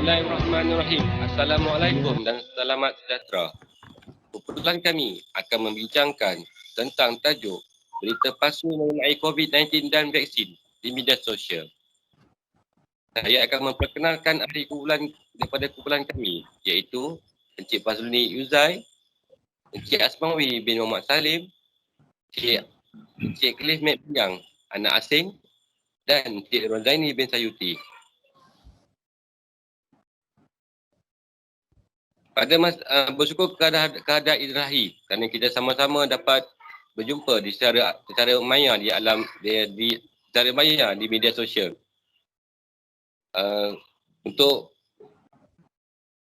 Bismillahirrahmanirrahim. Assalamualaikum dan selamat sejahtera. Kumpulan kami akan membincangkan tentang tajuk berita palsu mengenai COVID-19 dan vaksin di media sosial. Saya akan memperkenalkan ahli kumpulan daripada kumpulan kami, iaitu Encik Fazluni Yuzai, Encik Asmawi bin Muhammad Salim, Encik Khalif Mek Binyang, anak asing, dan Encik Rozaini bin Sayuti. Pada bersyukur keadaan ilahi kerana kita sama-sama dapat berjumpa secara maya di alam secara maya di media sosial. Untuk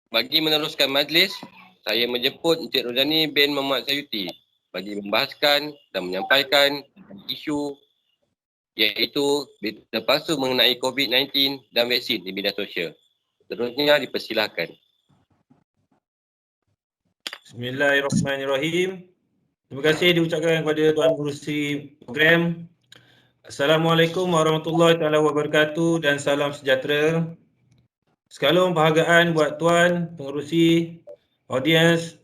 bagi meneruskan majlis, saya menjemput Encik Rozani bin Muhammad Sayuti bagi membahaskan dan menyampaikan isu iaitu berita palsu mengenai COVID-19 dan vaksin di media sosial. Seterusnya dipersilakan. Bismillahirrahmanirrahim. Terima kasih diucapkan kepada Tuan Pengerusi program. Assalamualaikum warahmatullahi wabarakatuh dan salam sejahtera. Sekalian penghargaan buat Tuan Pengerusi, audiens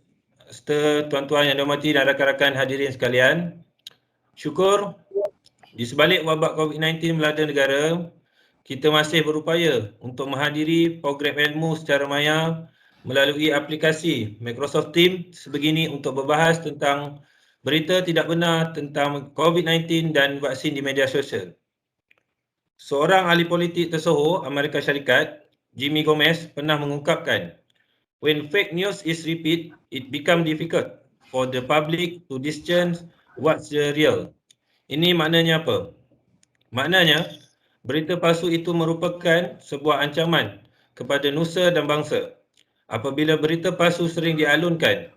serta tuan-tuan yang dihormati dan rakan-rakan hadirin sekalian. Syukur di sebalik wabak COVID-19 melanda negara, kita masih berupaya untuk menghadiri program ilmu secara maya melalui aplikasi Microsoft Teams sebegini untuk berbahas tentang berita tidak benar tentang COVID-19 dan vaksin di media sosial. Seorang ahli politik tersohor Amerika Syarikat, Jimmy Gomez, pernah mengungkapkan, "When fake news is repeated, it becomes difficult for the public to discern what's real." Ini maknanya apa? Maknanya, berita palsu itu merupakan sebuah ancaman kepada nusa dan bangsa. Apabila berita palsu sering dialunkan,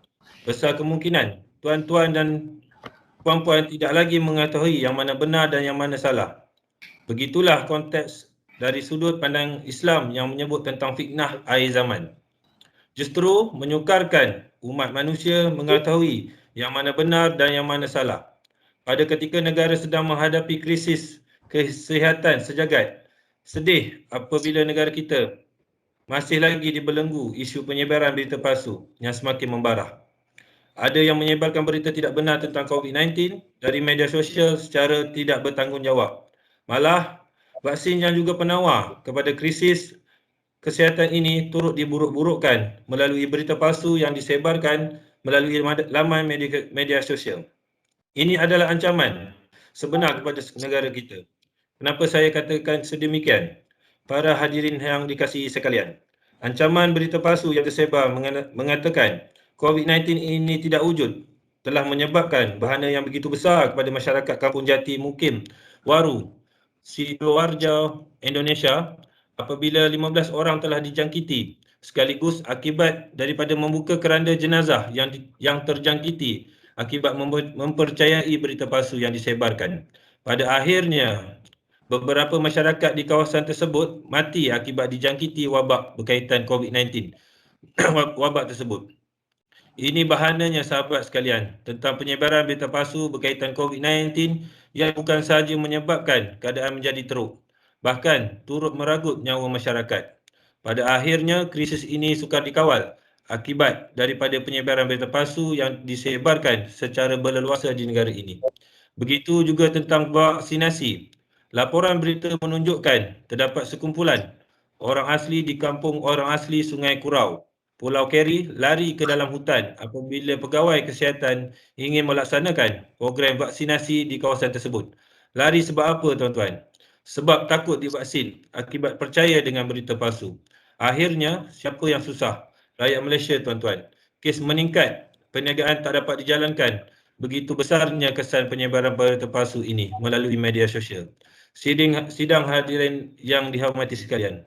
besar kemungkinan tuan-tuan dan puan-puan tidak lagi mengetahui yang mana benar dan yang mana salah. Begitulah konteks dari sudut pandang Islam yang menyebut tentang fitnah akhir zaman. Justru menyukarkan umat manusia mengetahui yang mana benar dan yang mana salah. Pada ketika negara sedang menghadapi krisis kesihatan sejagat, sedih apabila negara kita masih lagi dibelenggu isu penyebaran berita palsu yang semakin membara. Ada yang menyebarkan berita tidak benar tentang COVID-19 dari media sosial secara tidak bertanggungjawab. Malah, vaksin yang juga penawar kepada krisis kesihatan ini turut diburuk-burukkan melalui berita palsu yang disebarkan melalui laman media sosial. Ini adalah ancaman sebenar kepada negara kita. Kenapa saya katakan sedemikian? Para hadirin yang dikasihi sekalian, ancaman berita palsu yang tersebar mengatakan COVID-19 ini tidak wujud telah menyebabkan bahana yang begitu besar kepada masyarakat Kampung Jati Mukim Waru, Sidoarjo, Indonesia apabila 15 orang telah dijangkiti sekaligus akibat daripada membuka keranda jenazah yang terjangkiti akibat mempercayai berita palsu yang disebarkan. Pada akhirnya, beberapa masyarakat di kawasan tersebut mati akibat dijangkiti wabak berkaitan COVID-19. Wabak tersebut. Ini bahananya sahabat sekalian tentang penyebaran berita palsu berkaitan COVID-19 yang bukan sahaja menyebabkan keadaan menjadi teruk, bahkan turut meragut nyawa masyarakat. Pada akhirnya, krisis ini sukar dikawal akibat daripada penyebaran berita palsu yang disebarkan secara berleluasa di negara ini. Begitu juga tentang vaksinasi. Laporan berita menunjukkan terdapat sekumpulan orang asli di kampung orang asli Sungai Kurau, Pulau Keri lari ke dalam hutan apabila pegawai kesihatan ingin melaksanakan program vaksinasi di kawasan tersebut. Lari sebab apa tuan-tuan? Sebab takut divaksin akibat percaya dengan berita palsu. Akhirnya, siapa yang susah? Rakyat Malaysia tuan-tuan. Kes meningkat, perniagaan tak dapat dijalankan. Begitu besarnya kesan penyebaran berita palsu ini melalui media sosial. Sidang hadirin yang dihormati sekalian.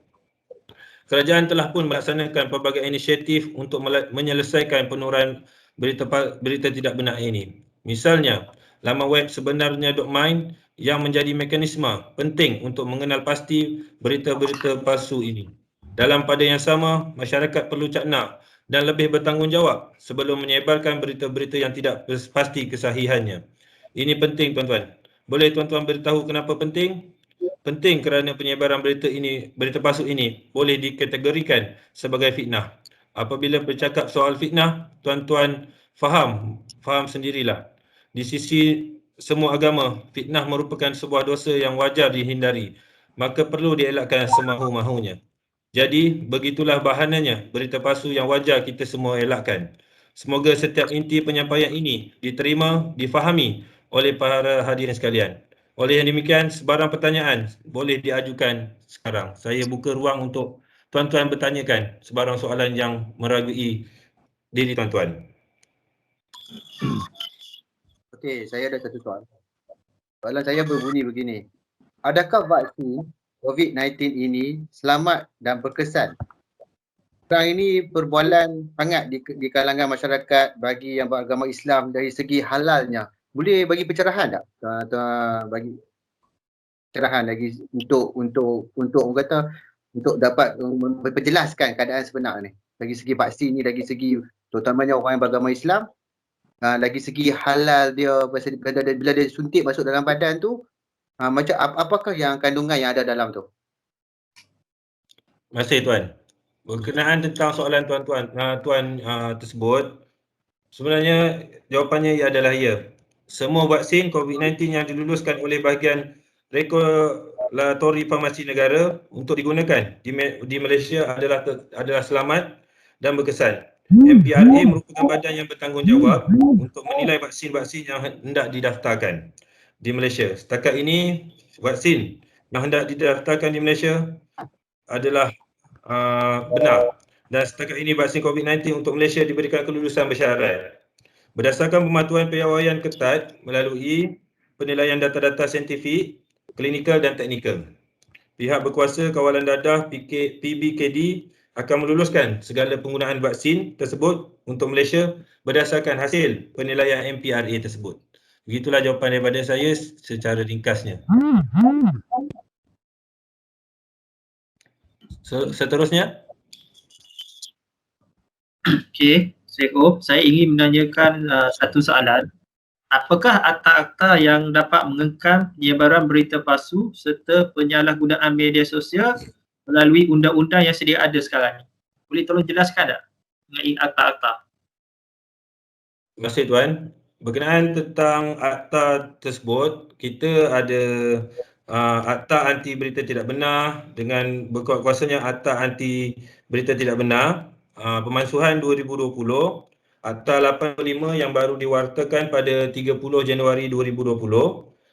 Kerajaan telah pun melaksanakan pelbagai inisiatif untuk menyelesaikan penurunan berita tidak benar ini. Misalnya, laman web sebenarnya.my yang menjadi mekanisme penting untuk mengenal pasti berita-berita palsu ini. Dalam pada yang sama, masyarakat perlu cakna dan lebih bertanggungjawab sebelum menyebarkan berita-berita yang tidak pasti kesahihannya. Ini penting tuan-tuan. Boleh tuan-tuan beritahu kenapa penting? penting kerana penyebaran berita palsu ini boleh dikategorikan sebagai fitnah. Apabila bercakap soal fitnah, tuan-tuan faham sendirilah. Di sisi semua agama, fitnah merupakan sebuah dosa yang wajar dihindari, maka perlu dielakkan semahu-mahunya. Jadi, begitulah bahananya berita palsu yang wajar kita semua elakkan. Semoga setiap inti penyampaian ini diterima, difahami oleh para hadirin sekalian. Oleh yang demikian, sebarang pertanyaan boleh diajukan sekarang. Saya buka ruang untuk tuan-tuan bertanyakan sebarang soalan yang meragui diri tuan-tuan. Okey, saya ada satu soalan. Soalan saya berbunyi begini. Adakah vaksin COVID-19 ini selamat dan berkesan? Sekarang ini perbualan sangat di kalangan masyarakat bagi yang beragama Islam dari segi halalnya. Boleh bagi pencerahan tak? Bagi pencerahan lagi untuk orang kata untuk dapat memperjelaskan keadaan sebenar ni. Dari segi vaksin ni, dari segi terutamanya orang yang beragama Islam, lagi segi halal dia bila dia suntik masuk dalam badan tu, macam apakah yang kandungan yang ada dalam tu? Terima kasih tuan. Berkenaan tentang soalan tuan-tuan tersebut, sebenarnya jawapannya adalah ya. Semua vaksin COVID-19 yang diluluskan oleh bahagian regulatori farmasi negara untuk digunakan di Malaysia adalah selamat dan berkesan. MPRA merupakan badan yang bertanggungjawab untuk menilai vaksin-vaksin yang hendak didaftarkan di Malaysia. Setakat ini, vaksin yang hendak didaftarkan di Malaysia adalah benar, dan setakat ini vaksin COVID-19 untuk Malaysia diberikan kelulusan bersyarat berdasarkan pemantauan piawaian ketat melalui penilaian data-data saintifik, klinikal dan teknikal. Pihak berkuasa kawalan dadah PBKD akan meluluskan segala penggunaan vaksin tersebut untuk Malaysia berdasarkan hasil penilaian MPRA tersebut. Begitulah jawapan daripada saya secara ringkasnya. Seterusnya. Okey, saya ingin menanyakan satu soalan. Apakah akta-akta yang dapat mengekang penyebaran berita palsu serta penyalahgunaan media sosial melalui undang-undang yang sedia ada sekarang ni? Boleh tolong jelaskan tak mengenai akta-akta? Terima kasih tuan. Berkenaan tentang akta tersebut, kita ada akta anti berita tidak benar dengan berkuasanya akta anti berita tidak benar, pemansuhan 2020, akta 85 yang baru diwartakan pada 30 Januari 2020,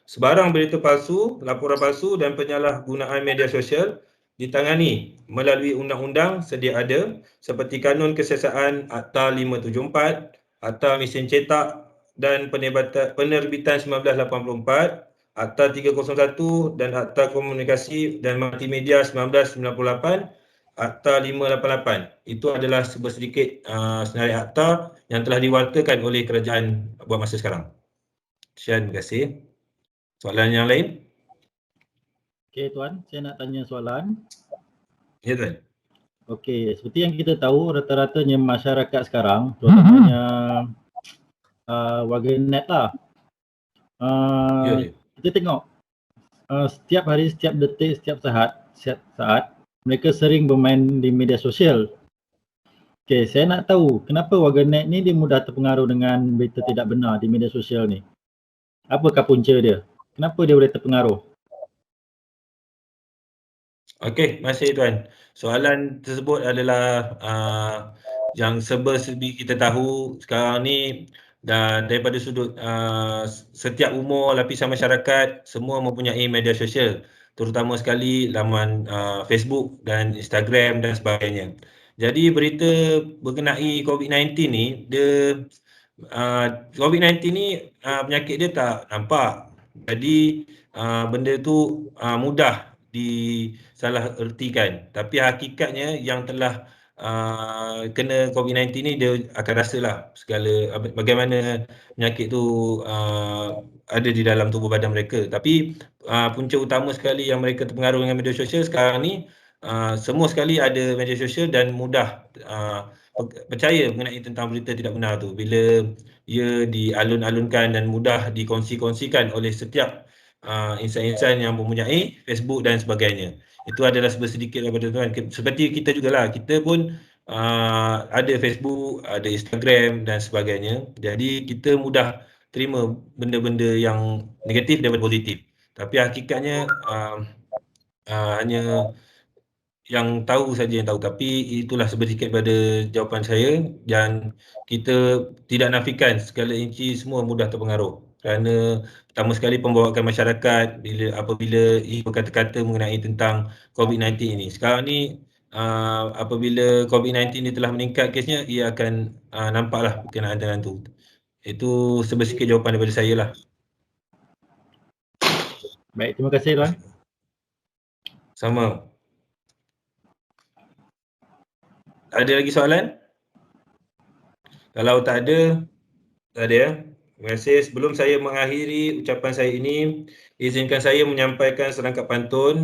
sebarang berita palsu, laporan palsu dan penyalahgunaan media sosial ditangani melalui undang-undang sedia ada seperti Kanun Kesiasaan Akta 574, Akta Mesin Cetak dan Penerbitan 1984, Akta 301 dan Akta Komunikasi dan Multimedia 1998, Akta 588. Itu adalah sedikit senarai akta yang telah diwartakan oleh kerajaan buat masa sekarang. Terima kasih. Soalan yang lain? Okey tuan, saya nak tanya soalan. Ya tuan. Okey, seperti yang kita tahu rata-ratanya masyarakat sekarang, terutamanya warga net lah. Kita tengok setiap hari, setiap detik, setiap saat mereka sering bermain di media sosial. Okey, saya nak tahu kenapa warga net ni dia mudah terpengaruh dengan berita tidak benar di media sosial ni. Apakah punca dia? Kenapa dia boleh terpengaruh? Okey, terima kasih tuan. Soalan tersebut adalah yang serba-serbi kita tahu sekarang ni, dan daripada sudut setiap umur lapisan masyarakat semua mempunyai media sosial, terutama sekali laman Facebook dan Instagram dan sebagainya. Jadi berita berkenai COVID-19 ni, COVID-19 ni penyakit dia tak nampak. Jadi benda tu mudah disalah ertikan, tapi hakikatnya yang telah kena COVID-19 ni dia akan rasalah segala bagaimana penyakit tu ada di dalam tubuh badan mereka. Tapi punca utama sekali yang mereka terpengaruh dengan media sosial sekarang ni, semua sekali ada media sosial dan mudah percaya mengenai tentang berita tidak benar tu bila ia dialun-alunkan dan mudah dikongsi-kongsikan oleh setiap insan-insan yang mempunyai Facebook dan sebagainya. Itu adalah sedikit daripada tuan. Seperti kita jugalah, kita pun ada Facebook, ada Instagram dan sebagainya. Jadi kita mudah terima benda-benda yang negatif daripada positif. Tapi hakikatnya hanya yang tahu saja yang tahu, tapi itulah sedikit pada jawapan saya, dan kita tidak nafikan segala inci semua mudah terpengaruh kerana pertama sekali pembawaan masyarakat apabila berkata-kata mengenai tentang COVID-19 ini. Sekarang ni apabila COVID-19 ini telah meningkat kesnya, ia akan nampaklah berkenaan dengan tu. Itu sedikit jawapan daripada saya lah. Baik, terima kasih tuan. Sama. Ada lagi soalan? Kalau tak ada, tak ada ya. Terima kasih. Sebelum saya mengakhiri ucapan saya ini, izinkan saya menyampaikan serangkap pantun.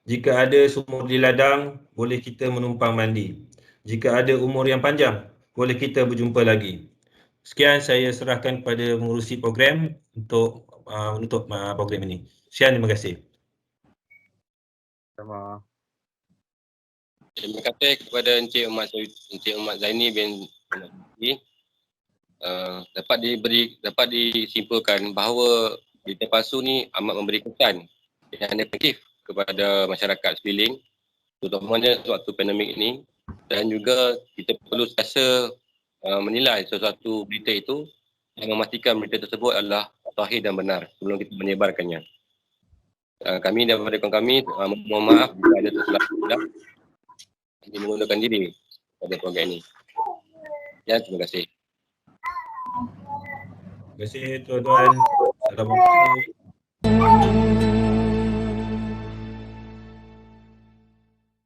Jika ada sumur di ladang, boleh kita menumpang mandi. Jika ada umur yang panjang, boleh kita berjumpa lagi. Sekian saya serahkan kepada pengurusi program untuk menutup program ini. Sekian, terima kasih. Sama. Terima kasih kepada Encik Ahmad Zaini bin Zaini. Dapat disimpulkan bahawa berita palsu ni amat memberi kesan yang negatif kepada masyarakat sekeliling, terutamanya sewaktu pandemik ini, dan juga kita perlu sentiasa menilai sesuatu berita itu dan memastikan berita tersebut adalah sahih dan benar sebelum kita menyebarkannya. Kami daripada kawan kami mohon maaf jika ada tersalah silap. Ini menggunakan diri pada program ini. Ya, terima kasih. Terima kasih tuan-tuan. Assalamualaikum.